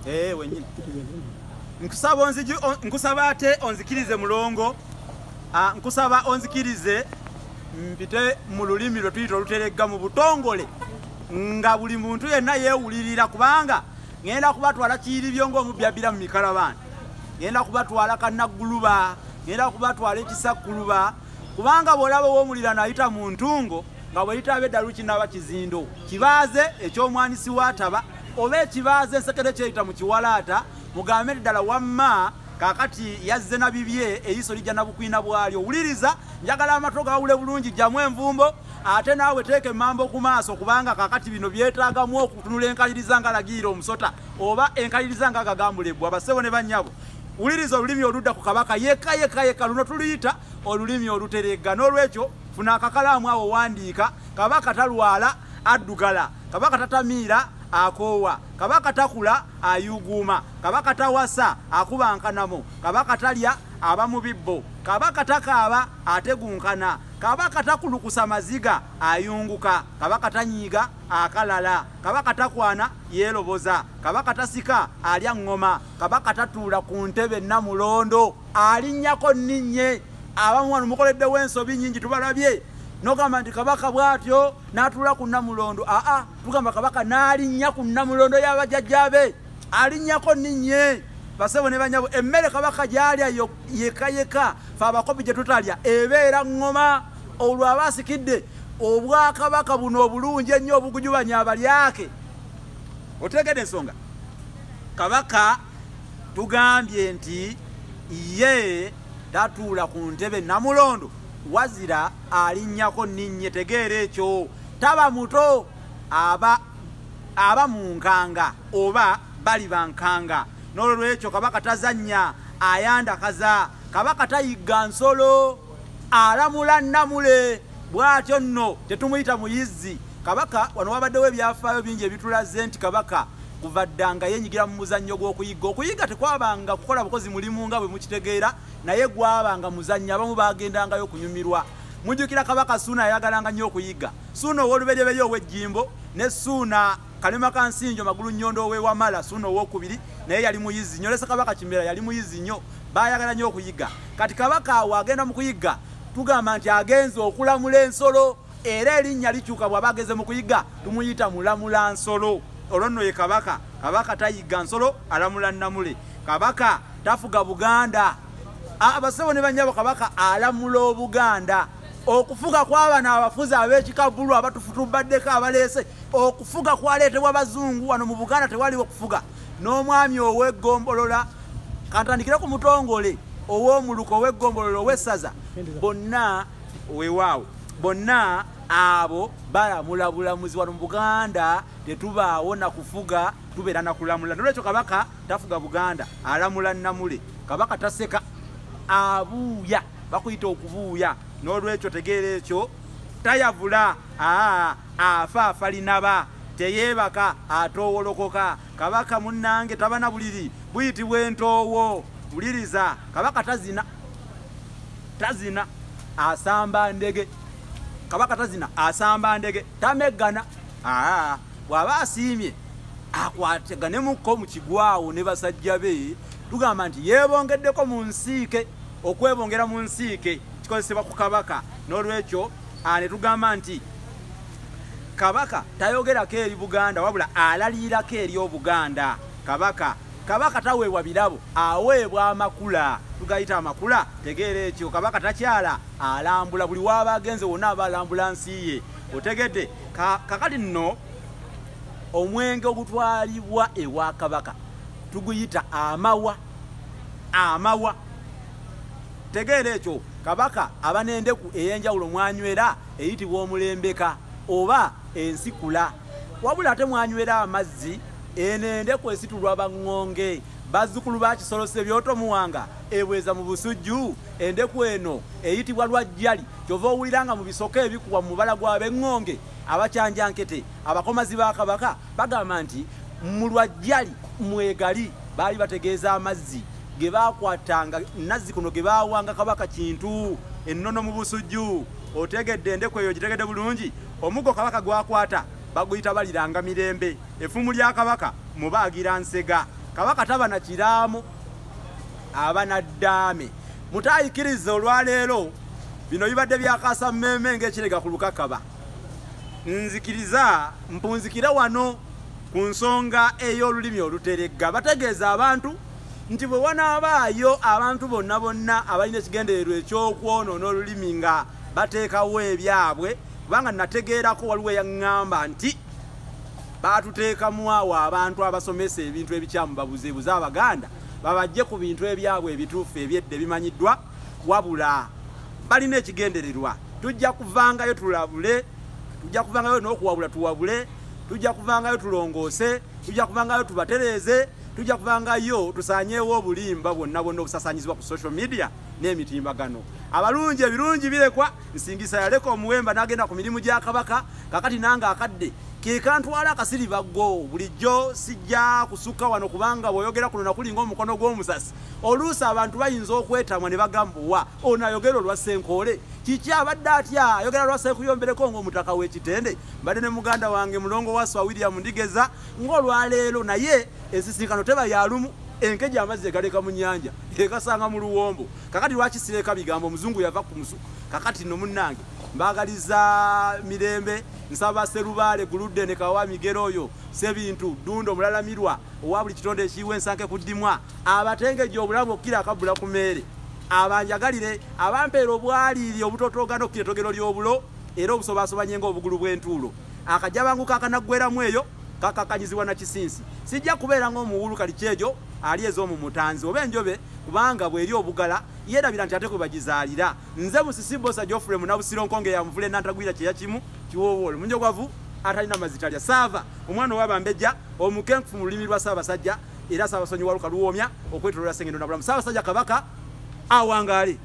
wenyine nkusaba ate onzikirize mulongo nkusaba onzikirize mpite mu lulimi lwe tuyita oluteregga mu butongole nga buli muntu yenna yeewulirira kubanga ngenda kubatwala Kiiribyo ng'omubyabira mu mikalabani ngenda kubatwala Kannagguluba ngenda kubatwala Ekisakkuluba kubanga bw'olaba ow'omulira n'ayita mu ntungo nga bw'eyita ab'eddalu kinaba kizindo kibaaze eky'omwanisi w'ataba oba ekibaaze ensekere kyeyita mu kiwalaata mugambe ddala wamma kakati yazze na bibye eriiso lijja na bukwina bwalyo wuliriza njagala amato gawule bulungi jjamu envumbo ate naawe teeka emmambo ku maaso kubanga kakati bino byetaagamu okutunula enkaliriza nga lagiira omusota oba enkaliriza nga gagambulebwa basebo ne bannyabo wuliriza olulimi oludda ku kabaka yekka luno tuluyita olulimi oluteregga n'olwekyo funa akakalaamu awo wandiika kabaka talwala addugala kabaka tatamiira akoowa kabaka takula ayuguuma kabaka tawasa akubankanamo kabaka talya aba mu bibbo kabaka takaaba ategunkana kabaka takulukusa maziga ayunguka kabaka tanyiiga akalala kabaka takwana yeeroboza kabaka tasika alya ngoma kabaka tatuula ku ntebe namulondo alinnyako nninye abamu wano mukoleddewo ensobi nnyingi tubalabye nogamba nti kabaka bwatyo n'atuula ku namulondo tugamba kabaka n'alinnya ku namulondo y'abajjajjabe alinnyako nninye basebo ne banyabo emmere kabaka gy'alya yekka fe abakopi gye tutalya ebeera ngoma olwo aba asikidde obwakabaka buno obulungi ennyo obugujubanya abalyake otegedde ensonga kabaka tugambye nti ye tatuula ku ntebe namulondo wazira alinnyako nninye tegeera ekyo taba muto aba mu nkanga oba bali bankanga n'olwekyo kabaka tazannya ayandakaza kabaka tayigga nsolo alamula namule bw'atyo nno tetumuyita muyizzi kabaka wano wabaddewo ebyafaayo bingi ebitulaze nti kabaka kuva ddanga yenyigira mu muzannyo gw'okuyiga tekwabanga kukola bukozi mulimu nga bwe mukitegeera naye gwabanga muzannyo abamu bagendangayo kunyumirwa mujjukira kabaka Suuna yayagalanga nnyo okuyiga Suuna ow'olubereberye ow'ejjimbo ne Suuna Kalema Kansinjo Magulu Nnyondo ow'Ewamala Suuna ow'okubiri naye yali muyizi nnyo lese kabaka Kimera yali muyizi nnyo baayagala nnyo okuyiga kati kabaka awo agenda mu kuyiga tugamba nti agenze okulamula ensolo era erinnya likyuka bw'aba ageze mu kuyiga tumuyita mulamula nsolo olwo nno ye kabaka tayiga nsolo alamula nnamule kabaka tafuga Buganda abasebo ne bannyabo kabaka alamula Obuganda okufuga kw'abana abafuzi ab'ekikabbulu abatufutubaddeko abaleese okufuga kwaleetebwa abazungu wano mu Buganda tewaliwo okufuga n'omwami ow'eggombolola kantandikire ku mutongole ow'omuluko ow'eggombolola ow'essaza bonna weewaawo bonna abo balamula bulamuzi wano mu Buganda tetubaawo na kufuga tubeera na kulamula nolwekyo kabaka tafuga Buganda alamula nnamule kabaka taseka abuuya bakuyita okubuuya n'olwekyo tegeera ekyo tayavula afa linaba teyeebaka atoowolokoka kabaka munnange tabana buliri buyitibwa entoowo buliriza kabaka tazina asamba ndege kabaka tazina asamba ndege tameggana bw'aba asiimye akwateganemukko mu kigwawo ne basajja be tugamba nti yeebongeddeko mu nsiike okwebongera mu nsiike kikozesebwa ku kabaka n'olwekyo ne tugamba nti kabaka tayogerako eri Buganda wabula alaliirako eri Obuganda kabaka taweebwa birabo aweebwa amakula tugayita amakula tegeera ekyo kabaka takyala alambula buli waaba agenze wonna aba alambula nsi ye otegedde kakati nno omwenge ogutwalibwa ewa kabaka tuguyita amawa tegeera ekyo kabaka aba n'endeku ey'enjawulo mwanywera eyitibwa omulembeka oba ensikula wabula ate mwanywera amazzi enendeku esitulwa baŋŋonge bazzukulu bakisolose byotomuwanga ebweza mu busujju endeku eno eyitibwa lwajjali kyova owuliranga mu bisoka ebikuwa mu mubala gw'ab'eŋŋonge abakyanjankete abakomazi ba kabaka bagamba nti mu lwajjali mwegali baali bategeeza amazzi ge baakwatanga nazzi kuno ge baawanga kabaka kintu ennono mu busujju otegedde endeku eyo gitegedde bulungi omuggo kabaka gwakwata baguyita baliranga mirembe effumu lya kabaka mubaagira nsega kabaka taba na kiramo abana ddame mutayikiriza olwaleero bino bibadde byakasa mmemme ng'ekirega ku lukakaba nzikiriza mpunzikira wano ku nsonga ey'olulimi oluteregga bategeeza abantu nti bwe wanaabaayo abantu bonna bonna abalina ekigendererwa ekyokwonoona olulimi nga bateekawo ebyabwe kubanga nategeerako waliwo eyaŋŋamba nti baatuteekamu awo abantu abasomesa ebintu ebikyamu babuzeebuze abaganda babajje ku bintu ebyabwe ebituufu ebyedde bimanyiddwa wabula balina ekigendererwa tujja kuvangayo tulabule tujja kuvangayo n'okuwabula tuwabule tujja kuvangayo tulongoose tujja kuvangayo tubatereeze tujja kuvangayo tusaanyeewo obulimba bwonna bwonna obusasanyizibwa ku social media n'emitimbagano abalungi ebirungi birekwa nsingisa yaleka omuwemba n'agenda ku mirimu gya kabaka kakati nange akadde kekantwala akasiribaggo bulijjo sijja kusukka wano kubanga bw'oyogera kuno nakulinga omukono gw'omusasi oluusi abantu bayinza okwetamwa ne bagambuwa ono ayogera olwa Ssenkoole kiki abadde atya ayogera lwa Ssenkuyombereko ng'omutaka w'ekitende mbadde ne muganda wange mulongo wa Swa William Ndigeza ng'olwaleero naye ensisinkano teba yalumu enkeja amazzi egaleka mu nnyanja ekasanga mu luwombo kakati lwaki sireka bigambo omuzungu yava ku musu kakati no munnange mbagaliza mirembe nsaba Serubale Guludde ne Kawa Migero oyo Sebintu Dundo Mulalamirwa owa buli kitonde ekiwe ensanke kuddimwa abatengeje obulamu okira akabula ku mere abanjagalire abampeera obwaliiri obutotogano kiretogero ly'obulo era obusobasobanye ng'obugulu bw'entuulo akajabangu kakanaggweramu eyo kakakanyizibwa na Kisinsi sijja kubeera ng'omuwulu kalikyejo ali ez'omu mutanzi oba enjobe kubanga bw'eri obugala yeerabira nti ate kwe bagizaalira nze Musisibosa Geoffrey Munabusiro nkonge yamuvule n'antagwira kyeya kimu kiwoowolo munjogwavu atalina mazitalya saava omwana ow'abambejja omukenkufu mu lulimi lwa Ssaabasajja era Ssaabasonyi wa Luka Luwoomya okwetoloola Ssengendo na bulamu Ssaabasajja Kabaka awangaale